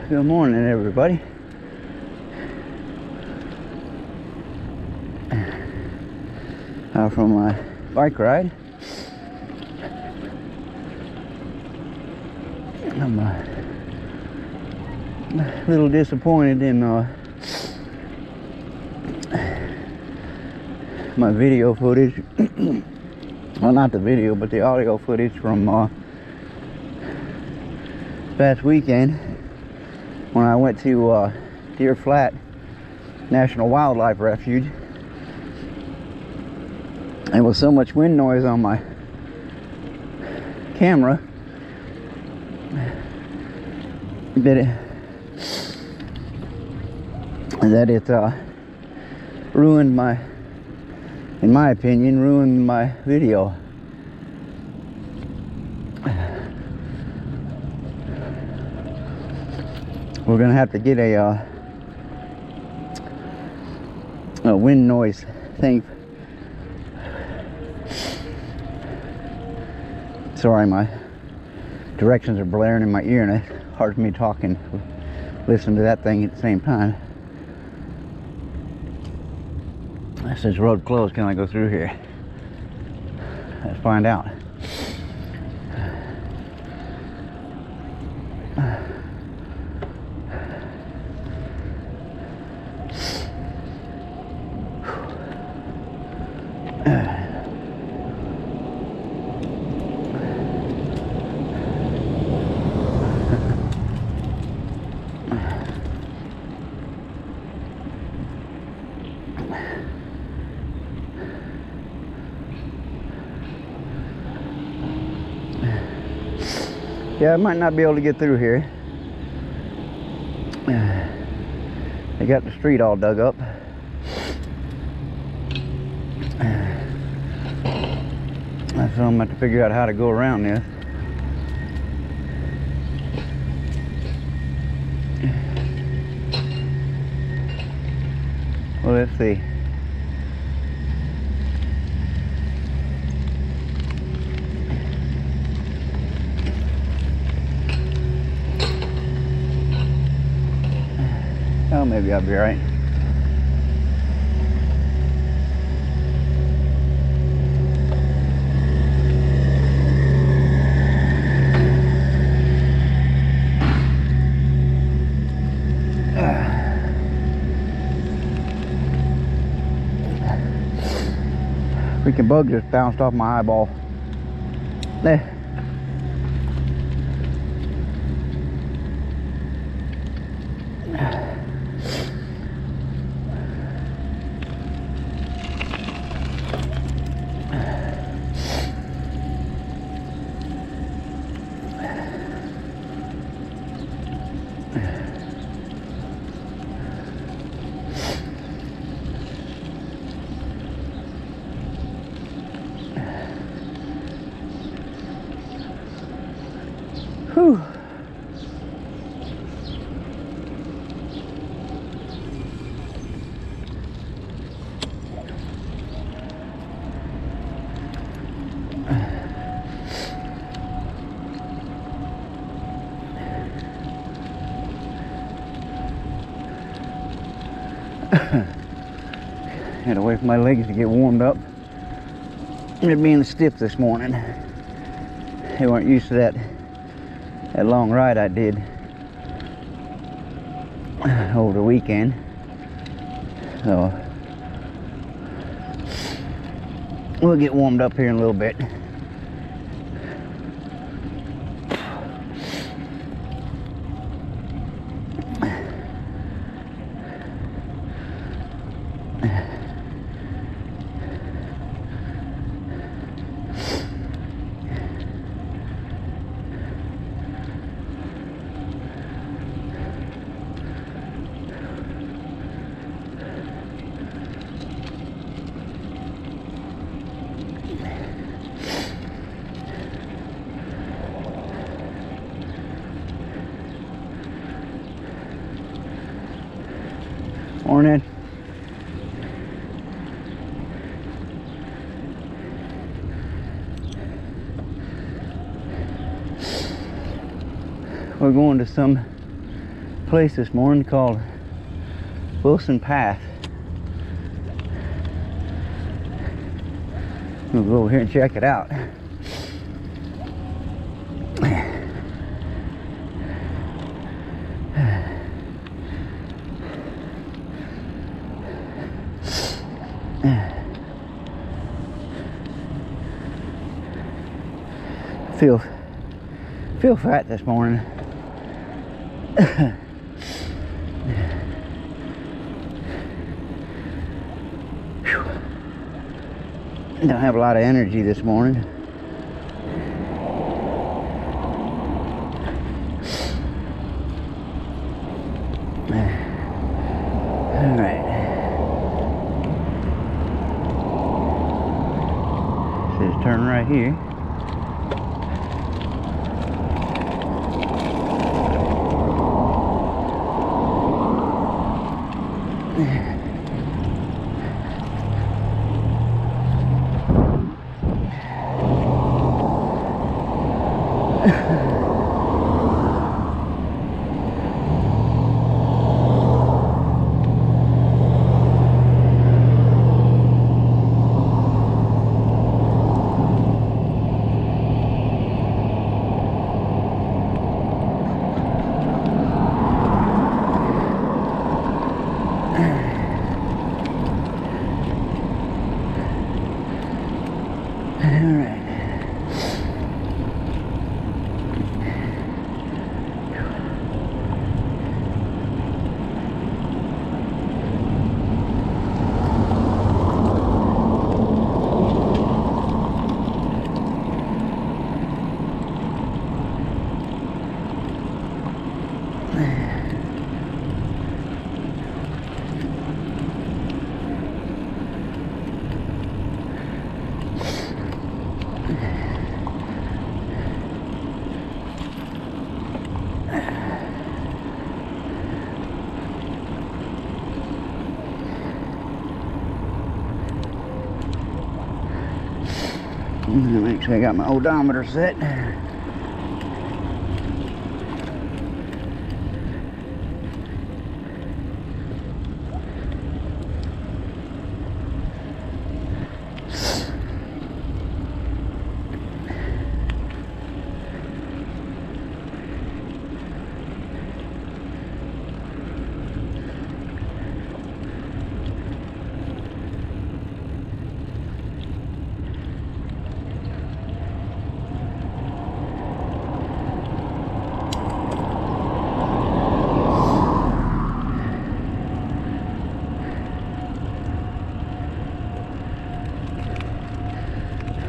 Good morning, everybody. From my bike ride, I'm a little disappointed in my video footage. Well, not the video, but the audio footage from past weekend when I went to Deer Flat National Wildlife Refuge. There was so much wind noise on my camera that it ruined my, in my opinion, ruined my video. We're gonna have to get a wind noise thing. Sorry, my directions are blaring in my ear and it's hard for me talking, listen to that thing at the same time. It says road closed. Can I go through here? Let's find out. Yeah, I might not be able to get through here. They got the street all dug up. So I'm going to have to figure out how to go around this. Well, let's see. Oh, maybe I'll be right. Freaking bug just bounced off my eyeball. There. Had to wait for my legs to get warmed up. They're being stiff this morning. They weren't used to that long ride I did over the weekend. So we'll get warmed up here in a little bit. Morning. We're going to some place this morning called Wilson Path. We'll go over here and check it out. Feel fat this morning. Don't have a lot of energy this morning. All right. It says turn right here. Make sure I got my odometer set.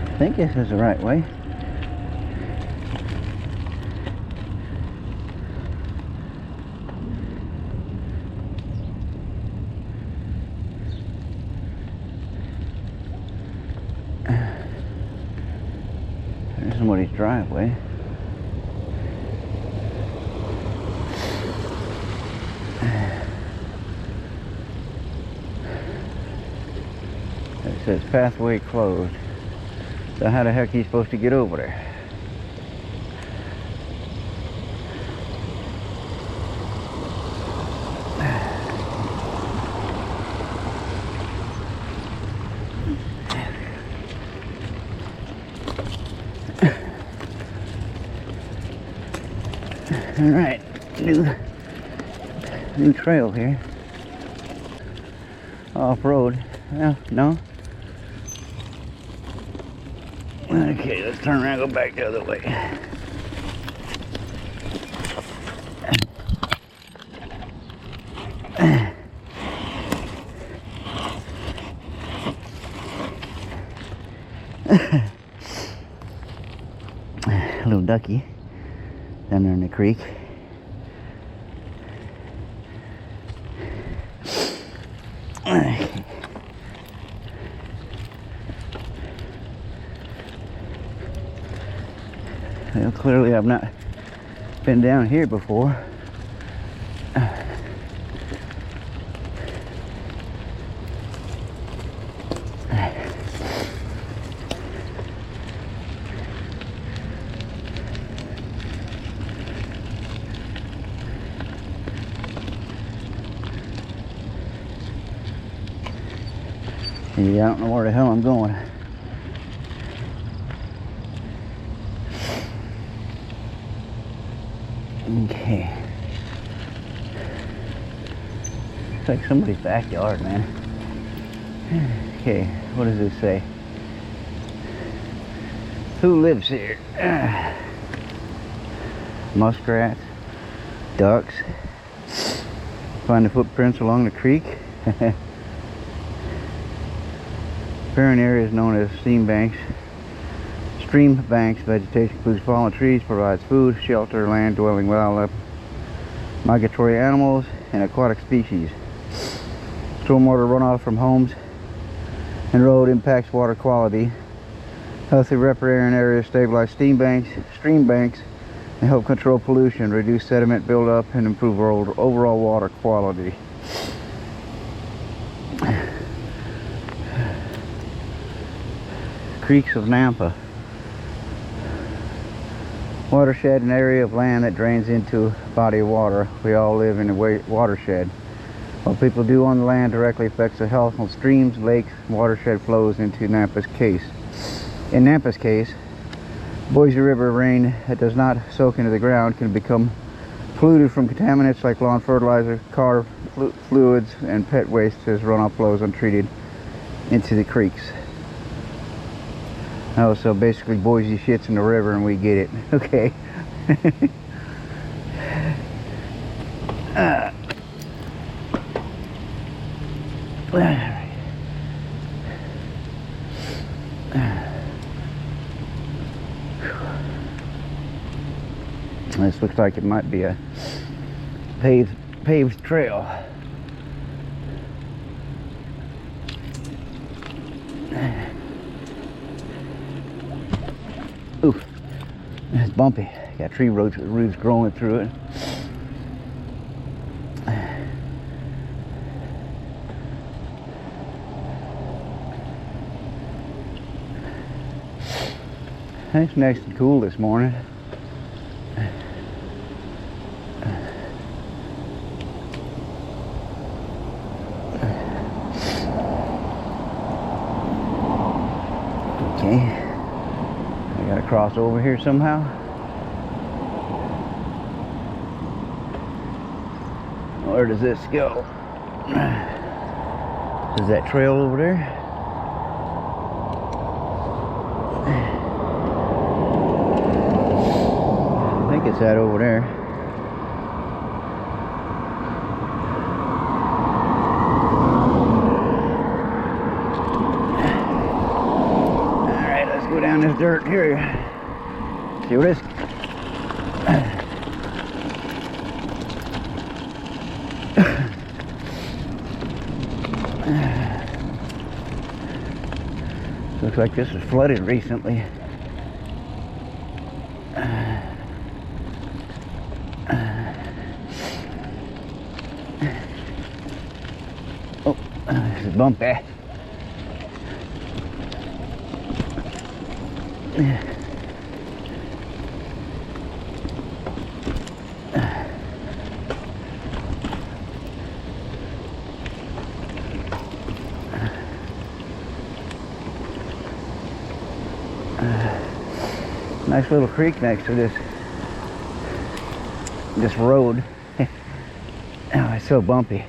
I think this is the right way. There's somebody's driveway. It says pathway closed. So how the heck are you supposed to get over there? All right, new trail here. Off-road. Well, no. Okay, let's turn around and go back the other way. Little ducky down there in the creek. Well, clearly I've not been down here before. Yeah, I don't know where the hell I'm going. Okay. It's like somebody's backyard, man. Okay, what does this say? Who lives here? Muskrats, ducks. Find the footprints along the creek. Riparian areas known as stream banks. Stream banks vegetation includes fallen trees, provides food, shelter, land-dwelling wildlife, migratory animals, and aquatic species. Stormwater runoff from homes and road impacts water quality. Healthy riparian areas stabilize stream banks, and help control pollution, reduce sediment buildup, and improve overall water quality. Creeks of Nampa. Watershed, an area of land that drains into a body of water. We all live in a watershed. What people do on the land directly affects the health of streams, lakes, watershed flows into Nampa's case. In Nampa's case, Boise River rain that does not soak into the ground can become polluted from contaminants like lawn fertilizer, car fluids, and pet waste as runoff flows untreated into the creeks. Oh, so basically Boise shits in the river and we get it. Okay. This looks like it might be a paved trail. Oof, it's bumpy. Got tree roots growing through it. It's nice and cool this morning. Okay, I gotta cross over here somehow. Where does this go? Is that trail over there? I think it's that over there. Go down this dirt here. See what this? Looks like this was flooded recently. Oh, this is bumpy. Nice little creek next to this this road. Oh, it's so bumpy.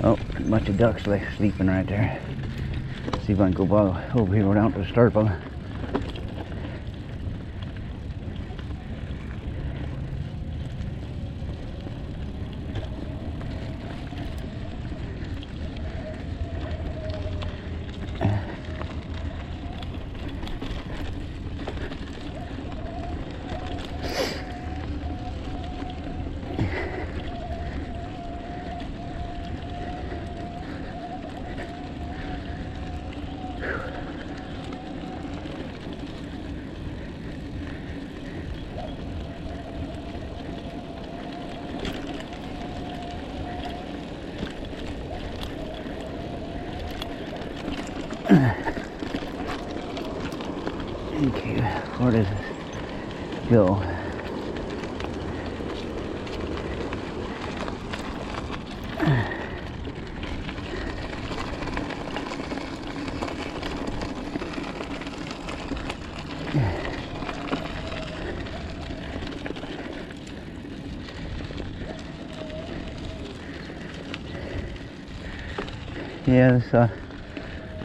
Oh, a bunch of ducks sleeping right there. See if I can go by over here down to the start them. Okay, where does this go? Yeah, it's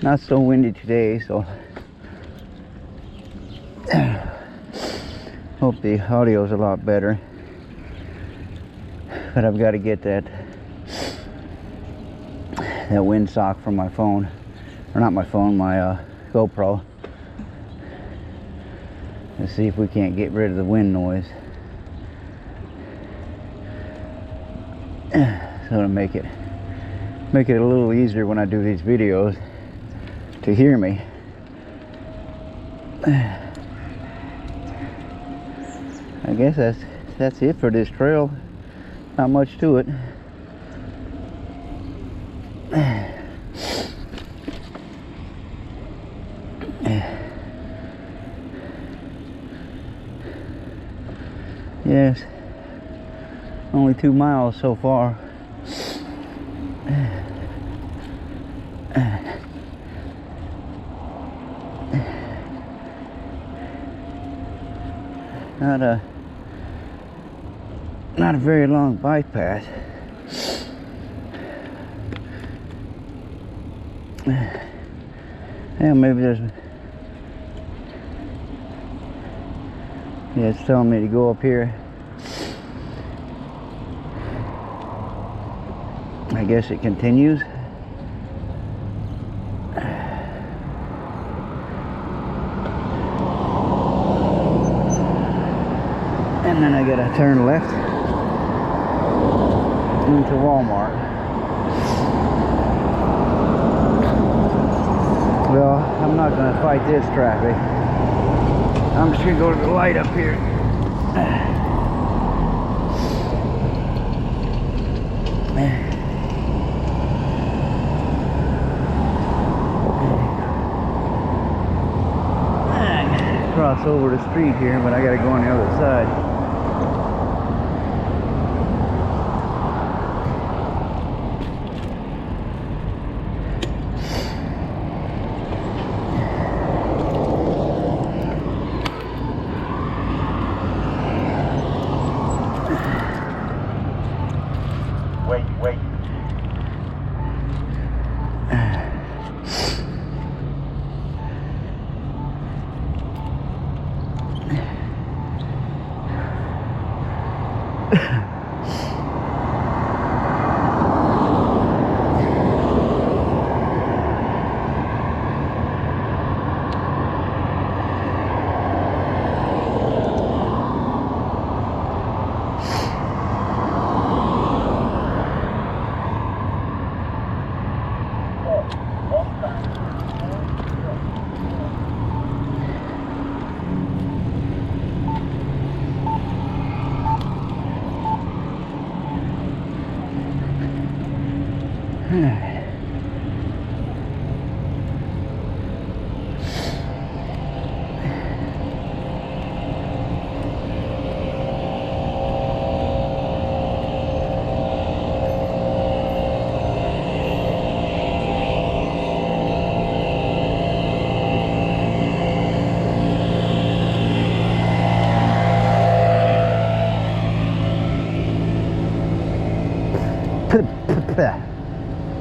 not so windy today, so hope the audio is a lot better. But I've got to get that windsock from my phone, or not my phone, my GoPro, and see if we can't get rid of the wind noise, so to make it a little easier when I do these videos to hear me. I guess that's it for this trail. Not much to it. Yes, only 2 miles so far. Not a very long bike path. Yeah, maybe there's. Yeah, it's telling me to go up here. I guess it continues. And then I gotta turn left into Walmart. Well, I'm not gonna fight this traffic. I'm just gonna go to the light up here. Cross over the street here, but I gotta go on the other side. Wait.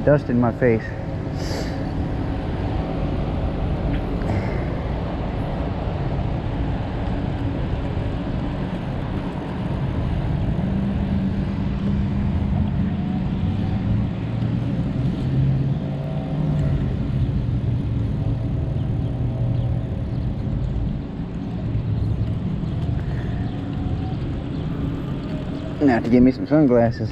Dust in my face. Now to get me some sunglasses.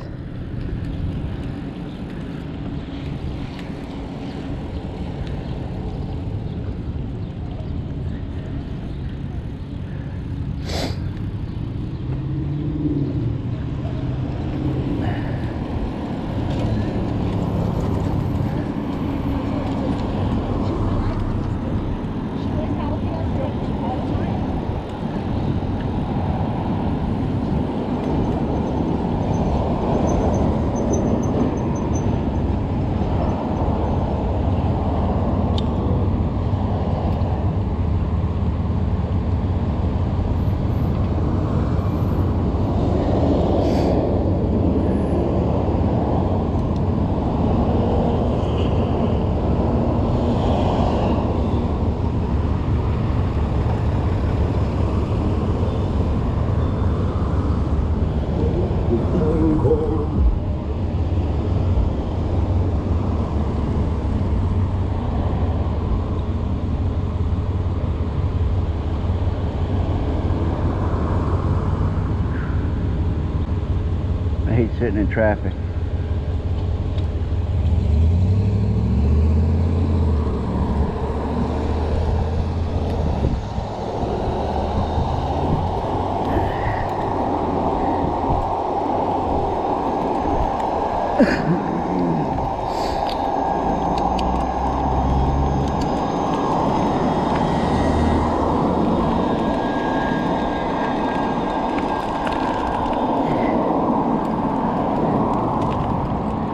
I hate sitting in traffic.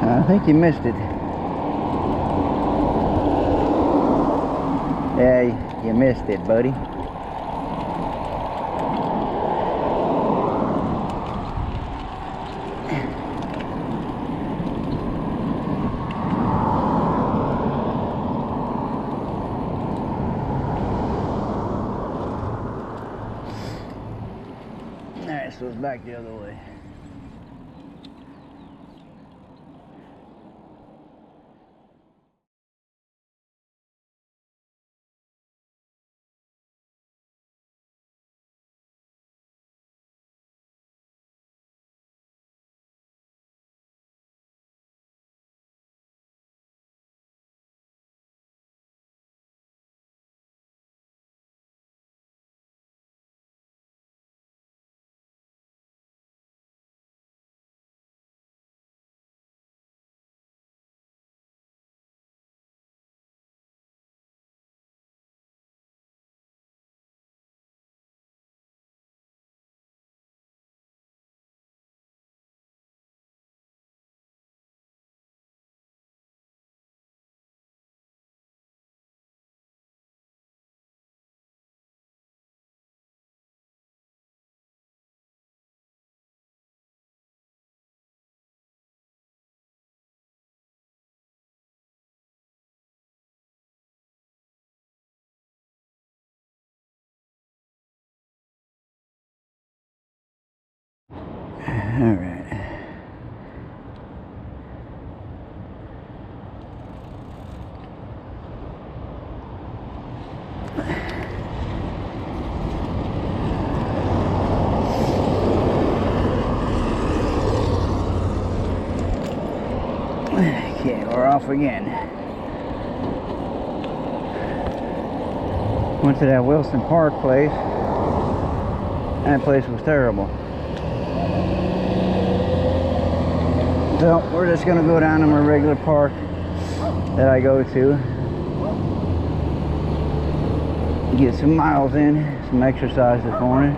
I think you missed it. Yeah, you missed it, buddy. Alright, so it's back the other way. All right. Okay, we're off again. Went to that Wilson Park place. That place was terrible. So we're just gonna go down to my regular park that I go to. Get some miles in, some exercise this morning.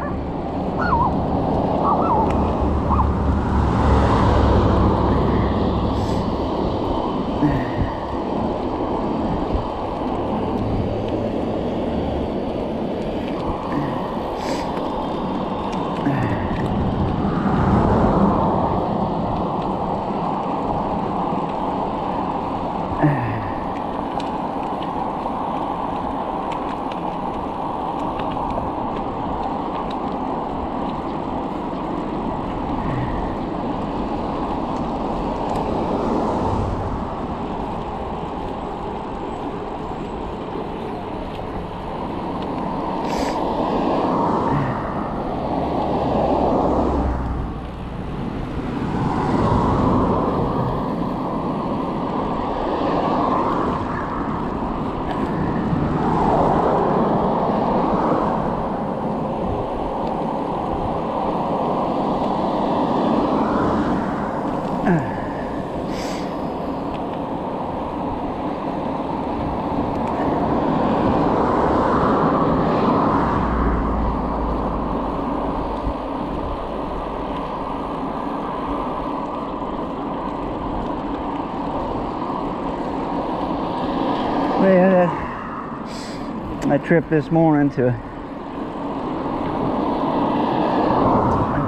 My trip this morning to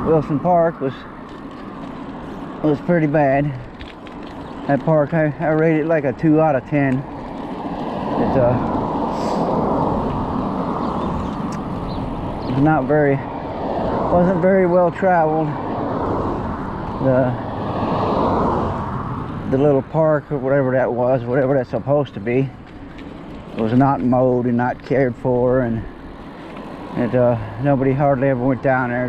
Wilson Park was pretty bad. That park, I rated like a 2 out of 10. It wasn't very well traveled. The little park or whatever that was, whatever that's supposed to be, was not mowed and not cared for, and nobody hardly ever went down there.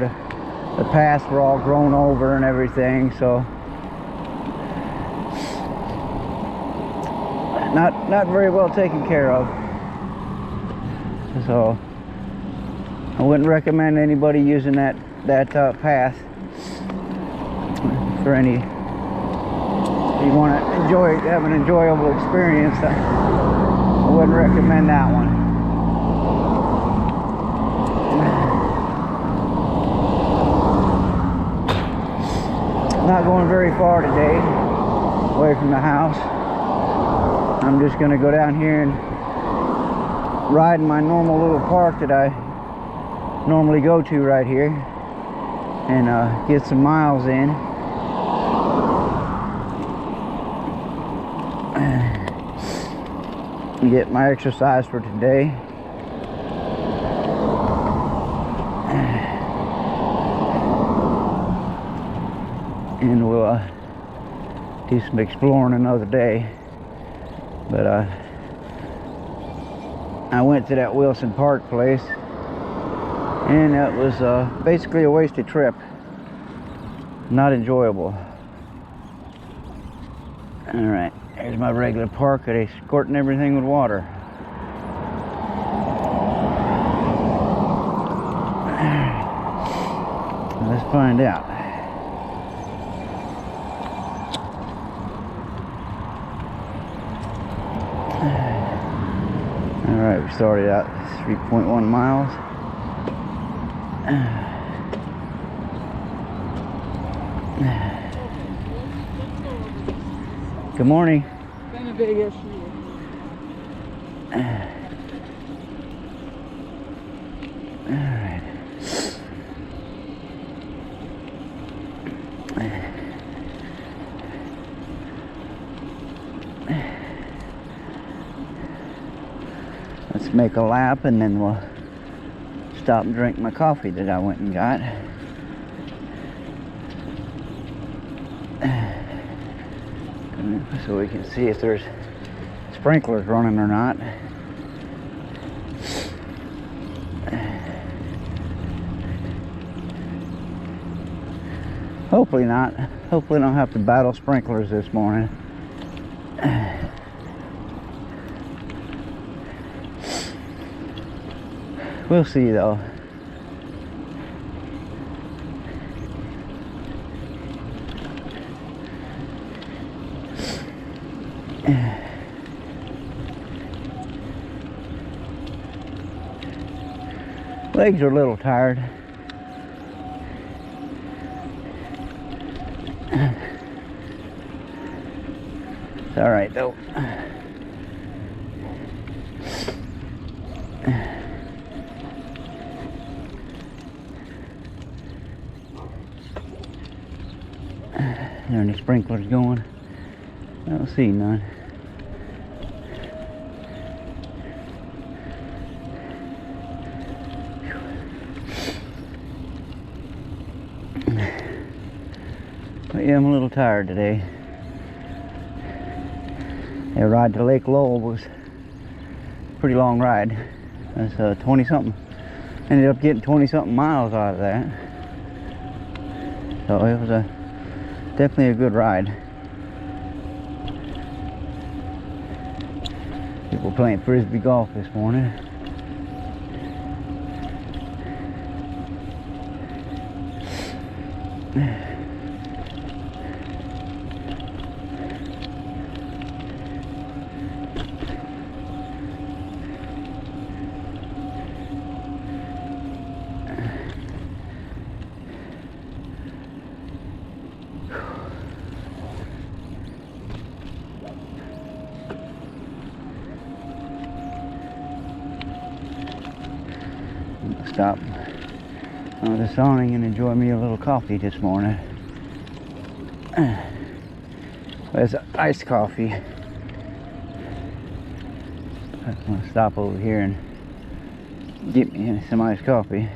The paths were all grown over and everything, so not very well taken care of. So I wouldn't recommend anybody using that path for any. If you want to have an enjoyable experience, I wouldn't recommend that one. Not going very far today, away from the house. I'm just going to go down here and ride in my normal little park that I normally go to right here, and get some miles in. And get my exercise for today. And we'll do some exploring another day. But I went to that Wilson Park place, and that was basically a wasted trip. Not enjoyable. Alright, there's my regular park. They squirting everything with water. Let's find out. Alright, we started out 3.1 miles. Good morning. Alright. Let's make a lap, and then we'll stop and drink my coffee that I went and got. So we can see if there's sprinklers running or not. Hopefully not. Hopefully I don't have to battle sprinklers this morning. We'll see though. Legs are a little tired. It's all right though. Are there any sprinklers going? I don't see none. But yeah, I'm a little tired today. That ride to Lake Lowell was a pretty long ride. That's 20-something. Ended up getting 20-something miles out of that. So it was definitely a good ride. People playing frisbee golf this morning. stop on this awning and enjoy me a little coffee this morning. It's iced coffee. I'm gonna stop over here and get me some iced coffee.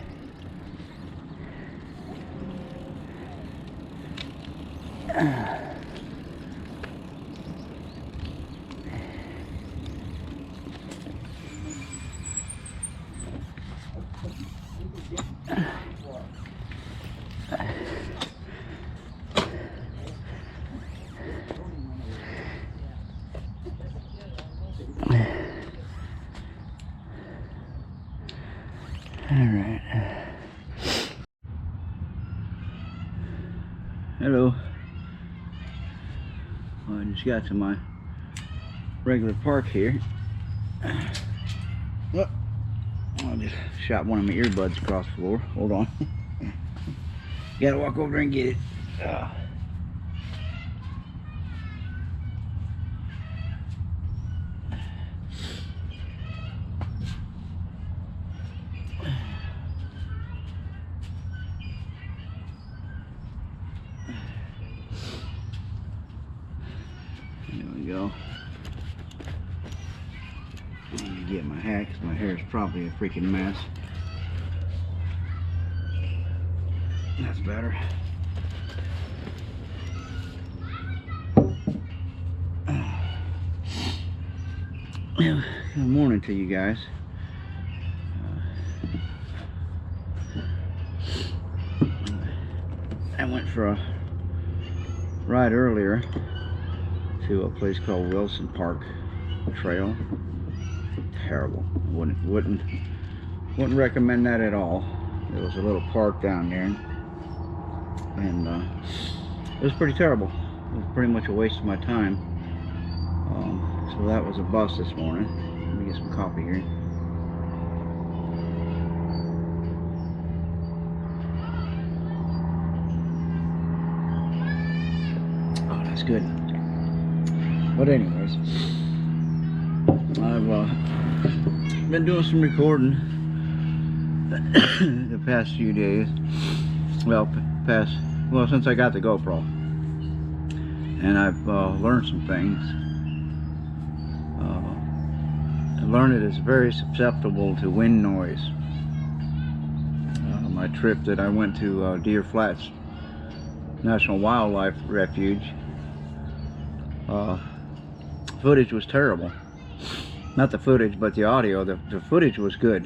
Alright. Hello. Well, I just got to my regular park here. Look, I just shot one of my earbuds across the floor. Hold on. Gotta walk over there and get it. There we go. Let me get my hat because my hair is probably a freaking mess. That's better. Good morning to you guys. I went for a ride earlier to a place called Wilson Park Trail. Terrible. Wouldn't recommend that at all. There was a little park down there, and it was pretty terrible. It was pretty much a waste of my time. So that was a bust this morning. Let me get some coffee here. Oh, that's good. But anyways, I've been doing some recording the past few days. Well, since I got the GoPro, and I've learned some things. I learned it is very susceptible to wind noise. My trip that I went to Deer Flats National Wildlife Refuge, footage was terrible. Not the footage, but the audio. The footage was good.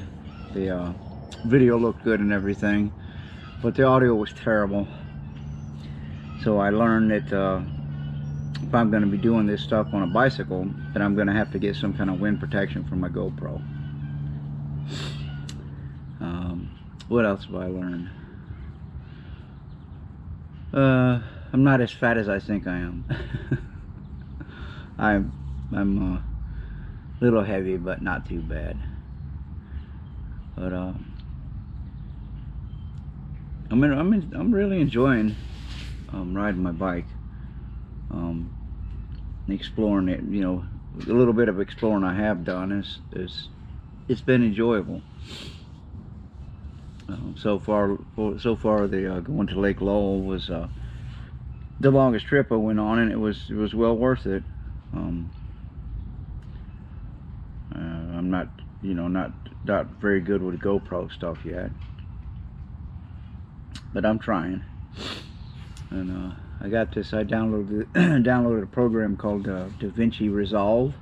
The video looked good and everything, but the audio was terrible. So I learned that if I'm going to be doing this stuff on a bicycle, then I'm going to have to get some kind of wind protection for my GoPro. What else have I learned? I'm not as fat as I think I am. I'm a little heavy, but not too bad. But I'm really enjoying riding my bike, exploring it. You know, a little bit of exploring I have done it's been enjoyable. So far the going to Lake Lowell was the longest trip I went on, and it was well worth it. I'm not very good with GoPro stuff yet, but I'm trying. And I got this. I downloaded a program called DaVinci Resolve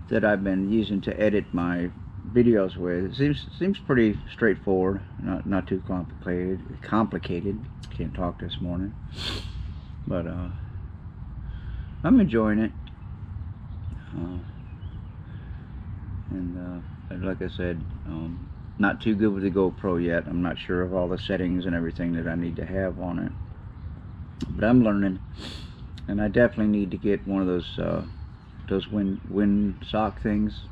that I've been using to edit my videos with. It seems pretty straightforward, not too complicated. Can't talk this morning, but I'm enjoying it. And like I said, not too good with the GoPro yet. I'm not sure of all the settings and everything that I need to have on it, but I'm learning. And I definitely need to get one of those wind sock things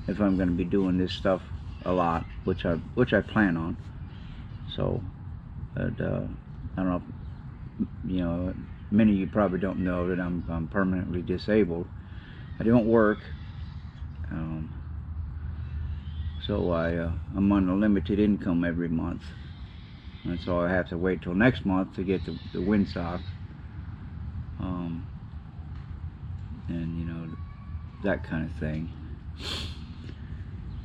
if I'm going to be doing this stuff a lot, which I plan on. So, I don't know. You know, many of you probably don't know that I'm permanently disabled. I don't work. So I'm on a limited income every month, and so I have to wait till next month to get the windsock, and you know, that kind of thing.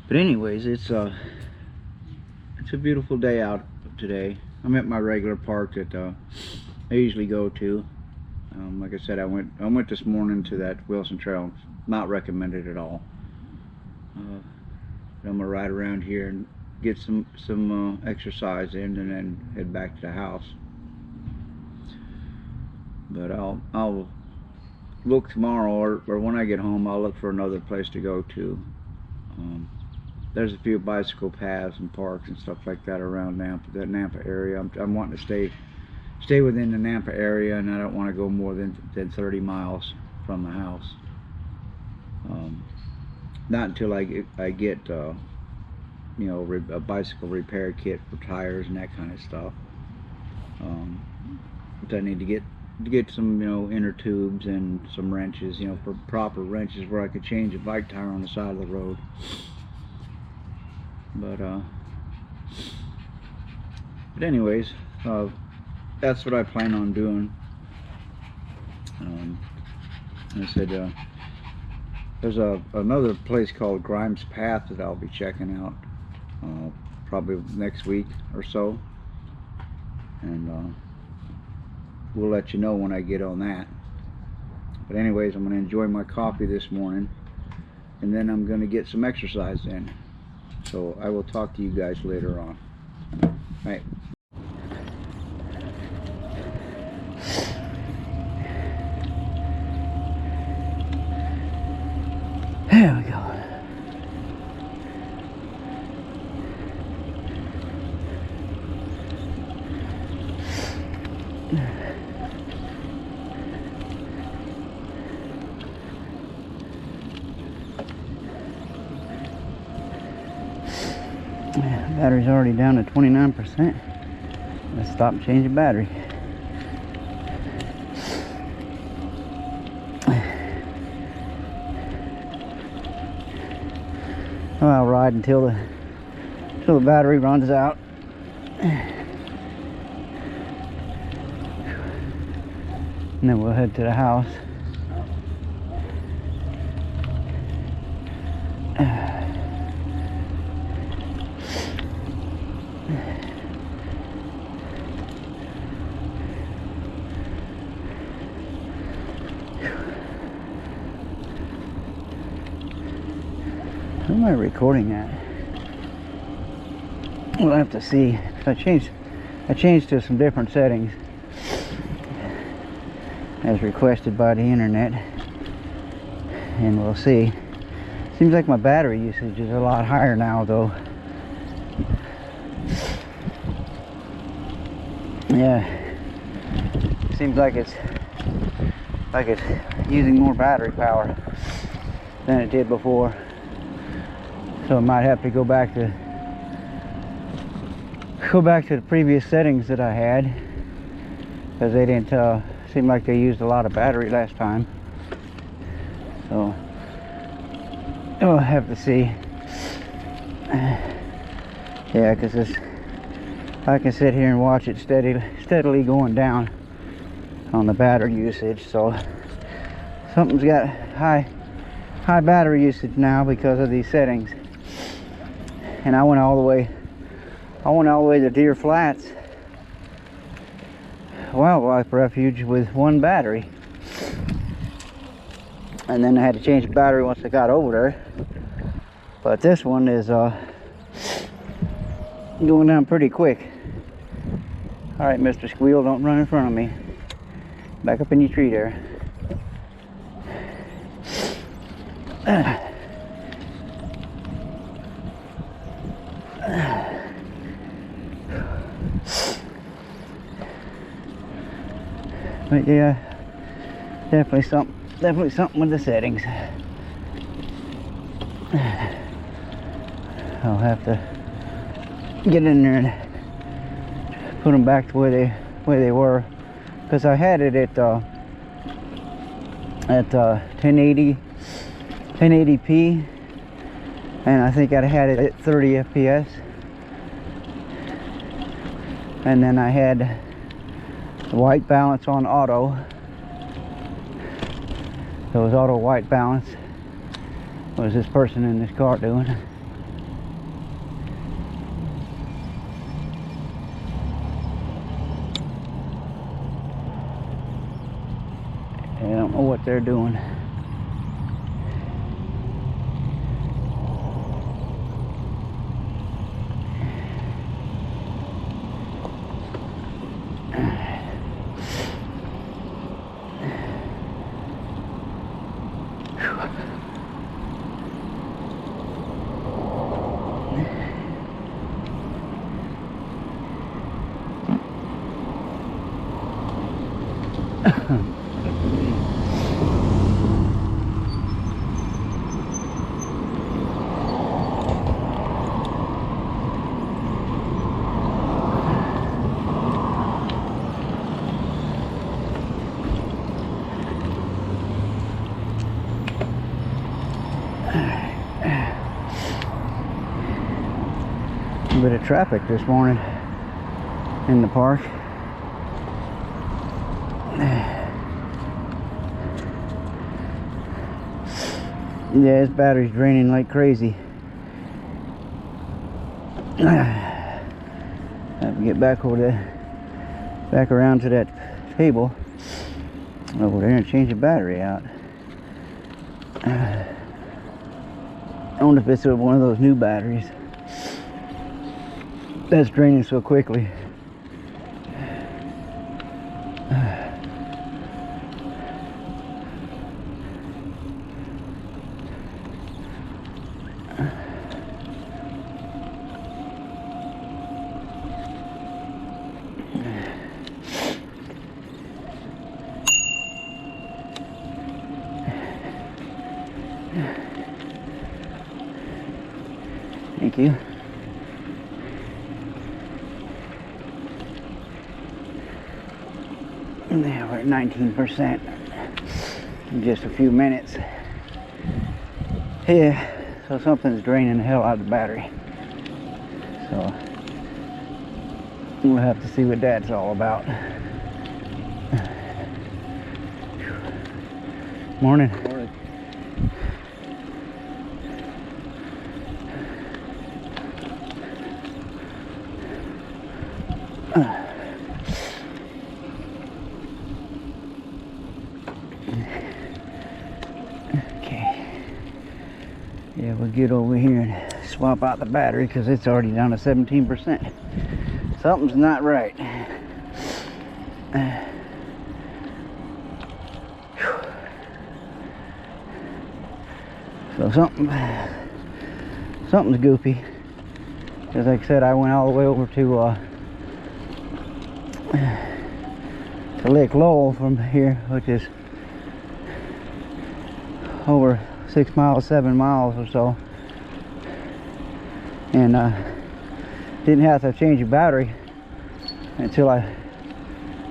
But anyways, it's a beautiful day out today. I'm at my regular park that I usually go to. Like I said, I went this morning to that Wilson Trail. Not recommended at all. I'm gonna ride around here and get some exercise in, and then head back to the house. But I'll look tomorrow, or when I get home, I'll look for another place to go to. There's a few bicycle paths and parks and stuff like that around that Nampa area. I'm wanting to stay within the Nampa area, and I don't want to go more than 30 miles from the house. Not until I get you know, a bicycle repair kit for tires and that kind of stuff. But I need to get some, you know, inner tubes and some wrenches, you know, for proper wrenches where I could change a bike tire on the side of the road. But anyways, that's what I plan on doing. I said there's another place called Grimes Path that I'll be checking out probably next week or so, and we'll let you know when I get on that. But anyways, I'm going to enjoy my coffee this morning, and then I'm going to get some exercise in. So I will talk to you guys later on. All right. There we go. Battery's already down to 29%. Let's stop and change the battery. Well, I'll ride until the battery runs out. And then we'll head to the house. Who am I recording at? We'll have to see. I changed to some different settings as requested by the internet, and we'll see. Seems like my battery usage is a lot higher now, though. Yeah, seems like it's using more battery power than it did before. So I might have to go back to the previous settings that I had, because they didn't seem like they used a lot of battery last time. So we'll have to see. Yeah, because I can sit here and watch it steadily going down on the battery usage. So something's got high battery usage now because of these settings. And I went all the way to Deer Flats Wildlife Refuge with one battery, and then I had to change the battery once I got over there. But this one is going down pretty quick. All right, Mr. Squeal, don't run in front of me. Back up in your tree there. But yeah, definitely something with the settings. I'll have to get in there and put them back to where they were, because I had it at 1080p, and I think I had it at 30 FPS, and then I had the white balance on auto. So it was auto white balance. What is this person in this car doing? I don't know what they're doing. A bit of traffic this morning in the park. Yeah, his battery's draining like crazy. I have to get back over there, back around to that table over there and change the battery out. I wonder if it's one of those new batteries that's draining so quickly. Thank you. Now we're at 19% in just a few minutes. Yeah, so something's draining the hell out of the battery. So we'll have to see what that's all about. Morning. Morning. Okay. Yeah, we'll get over here and swap out the battery because it's already down to 17%. Something's not right. So something's goofy. Because like I said, I went all the way over to Lake Lowell from here, which is over 6 miles, 7 miles or so, and didn't have to change the battery until I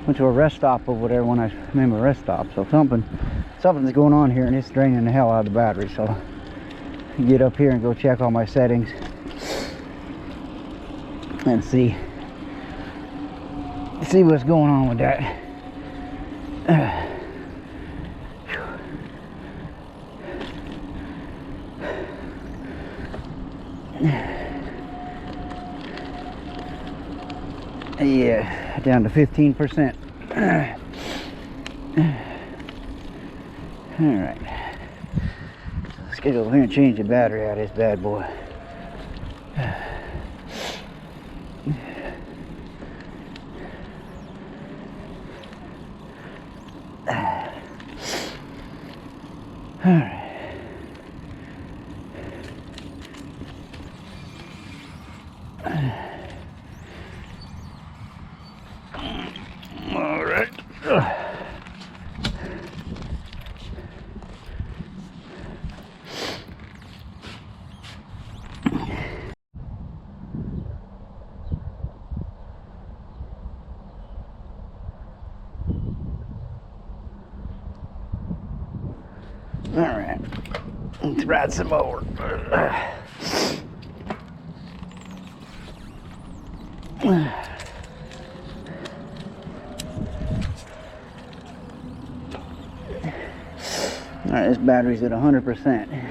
went to a rest stop over there when I made my rest stop. So something's going on here, and it's draining the hell out of the battery. So I get up here and go check all my settings and see what's going on with that. Yeah, down to 15%. All right, let's get over here and change the battery out of this bad boy. All right. All right. All right. Let's ride some more. Alright, this battery's at 100%.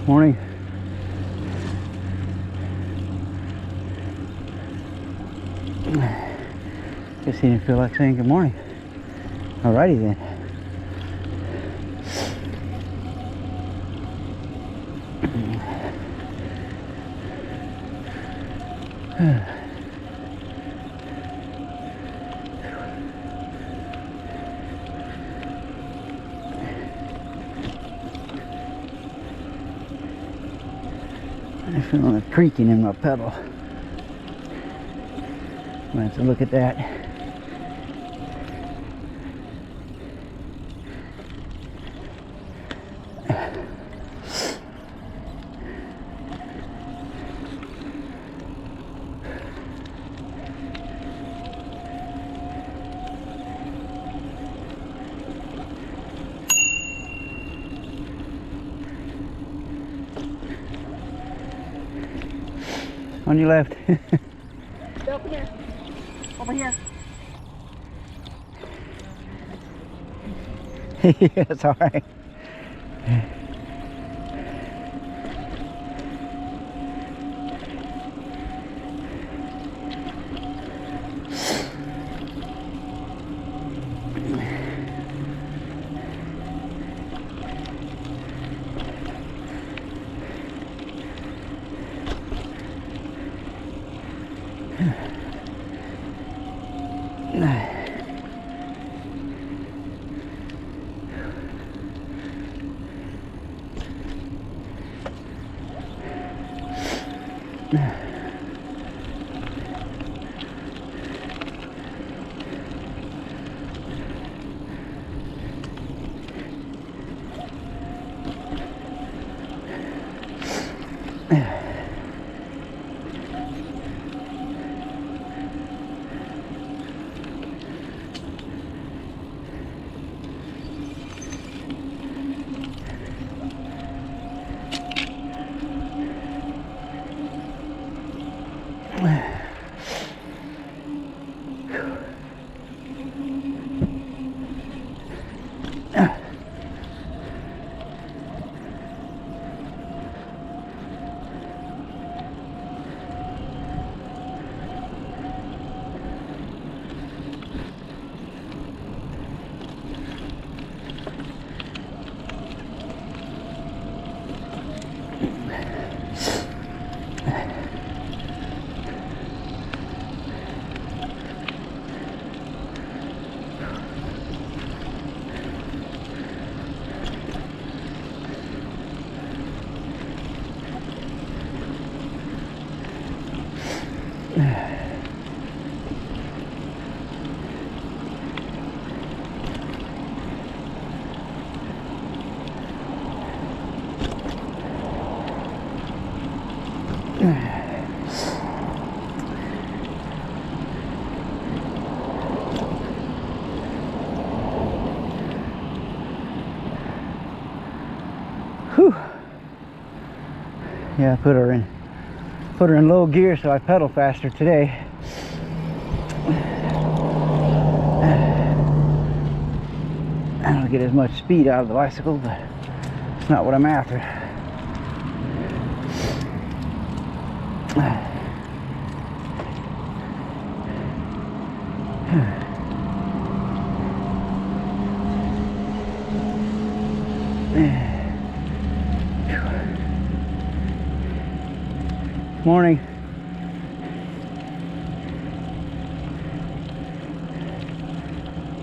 Morning. Guess he didn't feel like saying good morning. Alrighty then. I feel a creaking in my pedal. I'm going to have to look at that. On your left. Over here. Over here. Yeah, it's all right. Whew. Yeah, I put her in low gear so I pedal faster today. I don't get as much speed out of the bicycle, but it's not what I'm after. Morning.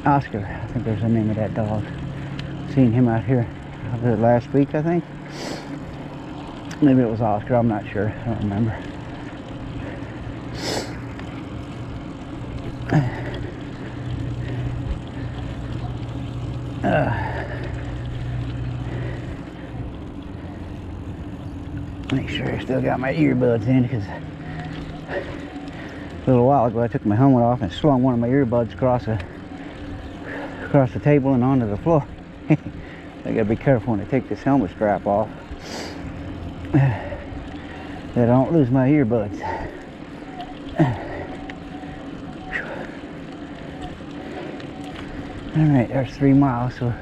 Oscar, I think there's the name of that dog. Seen him out here last week, I think. Maybe it was Oscar, I'm not sure. I don't remember. Make sure I still got my earbuds in, because a little while ago I took my helmet off and swung one of my earbuds across the table and onto the floor. I gotta be careful when I take this helmet strap off that I don't lose my earbuds. Alright, there's 3 miles, so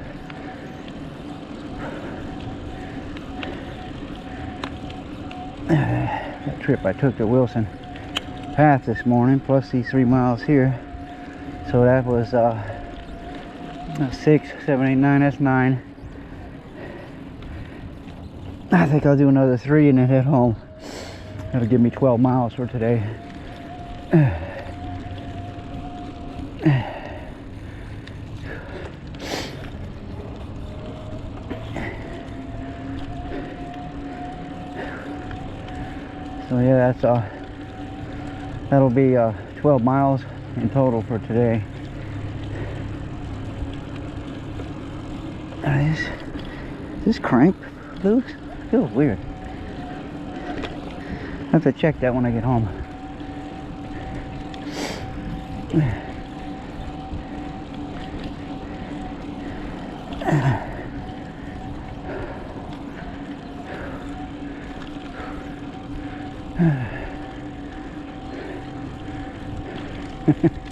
that trip I took to Wilson Path this morning, plus these 3 miles here, so that was 6, 7, 8, 9, that's 9. I think I'll do another 3 and then head home. That'll give me 12 miles for today. So yeah, that'll be 12 miles in total for today. Is this crank loose? Feels weird. I have to check that when I get home.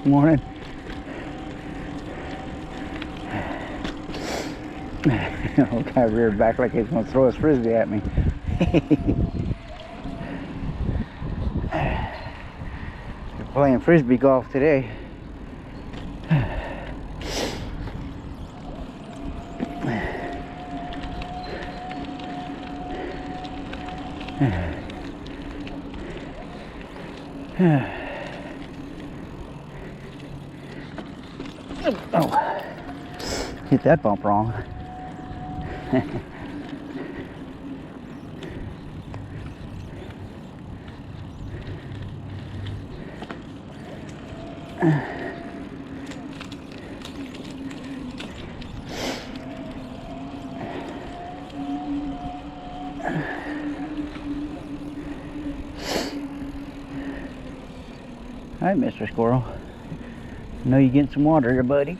Morning. Old guy reared back like he's going to throw his frisbee at me. We're playing frisbee golf today. Oh, hit that bump wrong. Hi, Mr. Squirrel. I know you're getting some water here, buddy.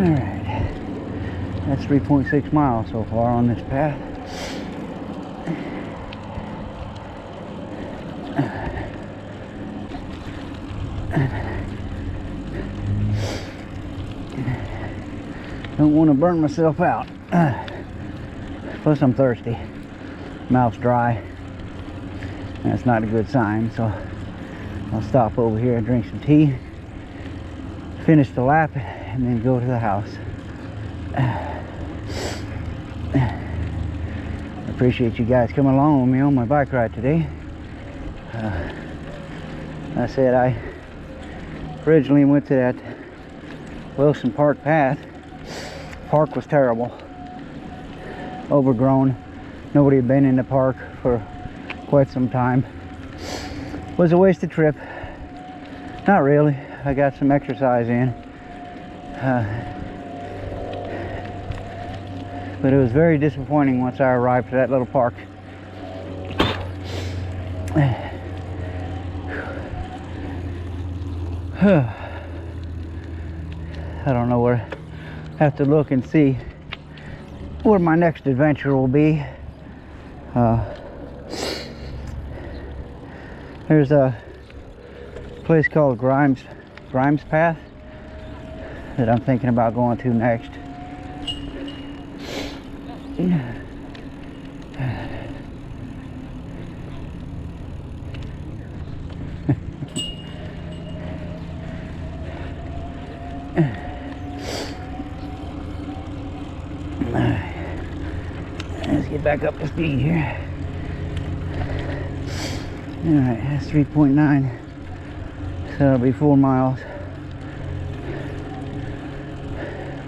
Alright, that's 3.6 miles so far on this path. Don't want to burn myself out. Plus I'm thirsty. Mouth's dry. That's not a good sign, so I'll stop over here and drink some tea, finish the lap, and then go to the house. I appreciate you guys coming along with me on my bike ride today. I said I originally went to that Wilson Park path. Park was terrible, overgrown. Nobody had been in the park for quite some time. Was a wasted trip. Not really. I got some exercise in. But it was very disappointing once I arrived at that little park. I don't know where. Have to look and see where my next adventure will be. There's a place called Grimes Path that I'm thinking about going to next. Let's get back up to speed here. Alright, that's 3.9. So that'll be 4 miles.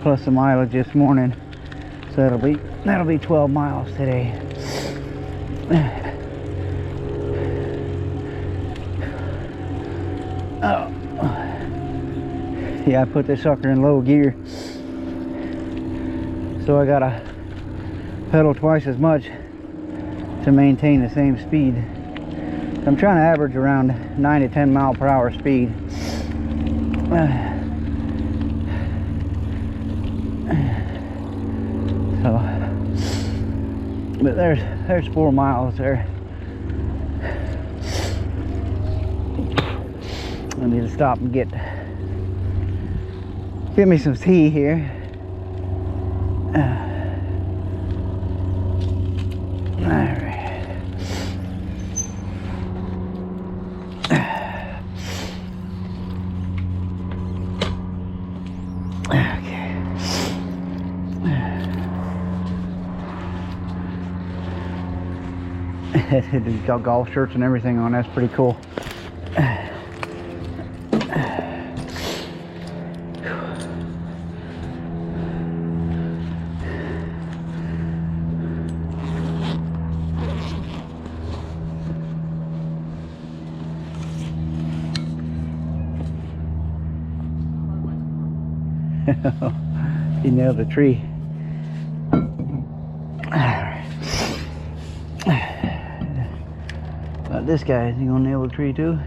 Plus the mileage this morning. So that'll be 12 miles today. Oh. Yeah, I put this sucker in low gear. So I gotta pedal twice as much to maintain the same speed. I'm trying to average around 9 to 10 mile per hour speed. So, but there's 4 miles there. I need to stop and get me some tea here. It's got golf shirts and everything on. That's pretty cool. He nailed a tree. This guy, is he gonna nail the tree too?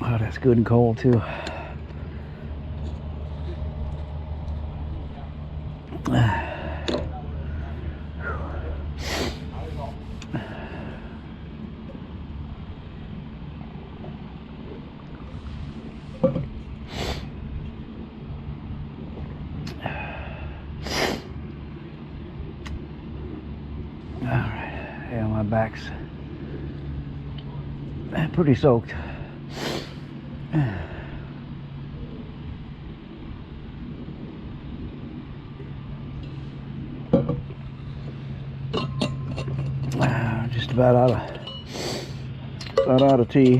Oh, that's good and cold too. Alright, yeah, my back's pretty soaked. Just about out of tea.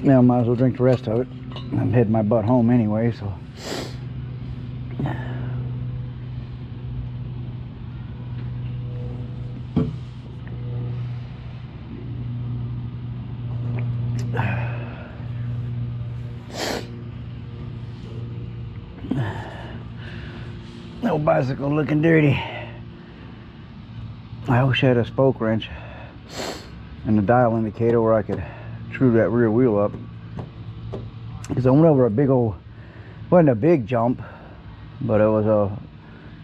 Now I might as well drink the rest of it. I'm heading my butt home anyway, so. old bicycle looking dirty. I wish I had a spoke wrench and a dial indicator where I could true that rear wheel up. Because I went over a big old, wasn't a big jump, but it was a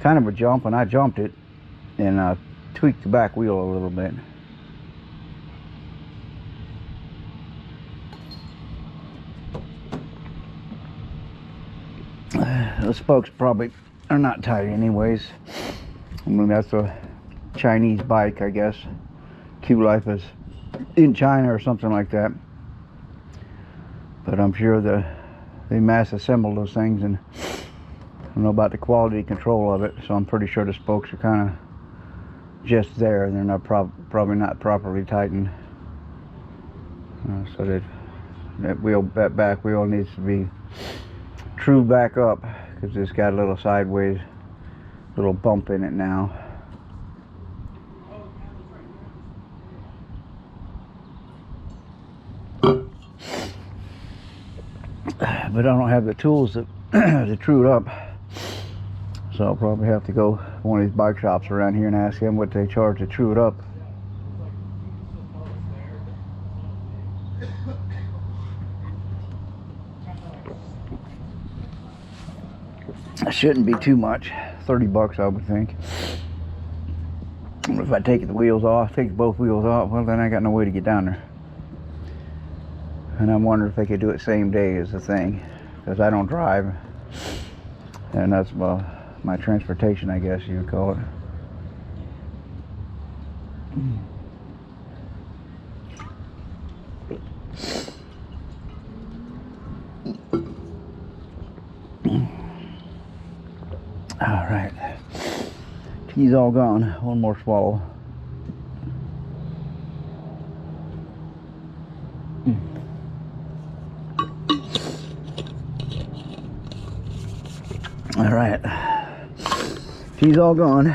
kind of a jump, and I jumped it and tweaked the back wheel a little bit. The spokes probably are not tight anyways. I mean, that's a Chinese bike, I guess. Q-Life is in China or something like that. But I'm sure they mass assembled those things, and I don't know about the quality control of it, so I'm pretty sure the spokes are kind of just there. They're not probably not properly tightened. So that back wheel needs to be true back up, because it's got a little sideways little bump in it now. But I don't have the tools to true it up, so I'll probably have to go to one of these bike shops around here and ask them what they charge to true it up. It shouldn't be too much, 30 bucks I would think. If I take the wheels off, take both wheels off, well then I got no way to get down there. And I'm wondering if they could do it same day is the thing, because I don't drive, and that's, well, my transportation, I guess you would call it. All right, tea's all gone. One more swallow. All right, tea's all gone.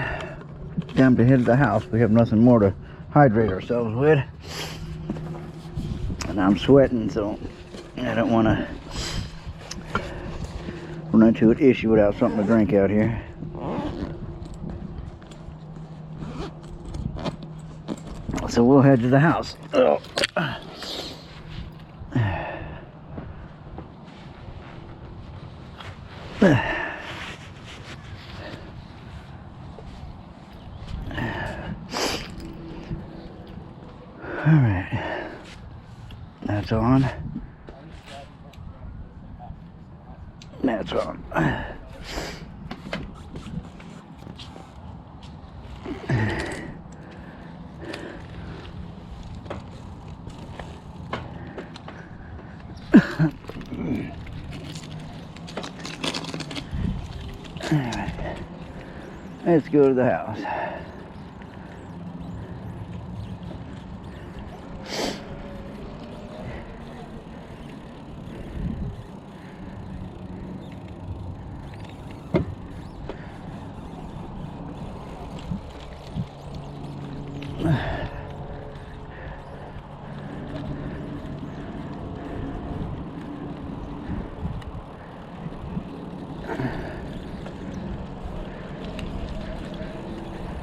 Time to head to the house. We have nothing more to hydrate ourselves with, and I'm sweating, so I don't want to run into an issue without something to drink out here. So we'll head to the house. Oh. All right, that's on. That's on. All right, let's go to the house.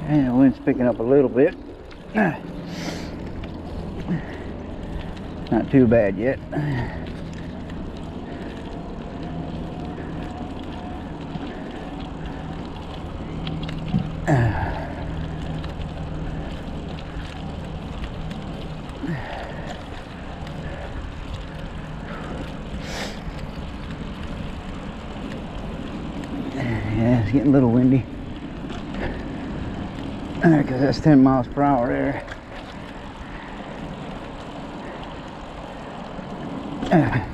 And the wind's picking up a little bit. Not too bad yet. Yeah, it's getting a little windy. Because that's 10 miles per hour there. All right.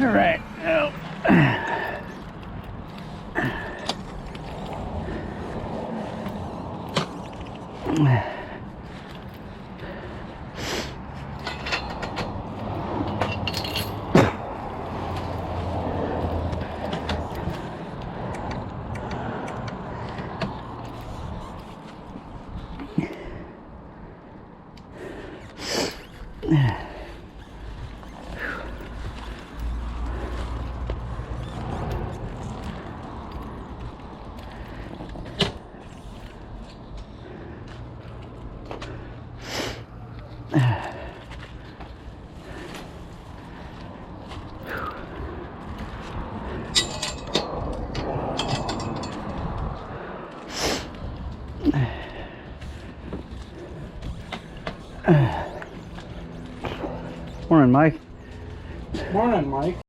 All right. Oh. Morning, Mike. Morning, Mike.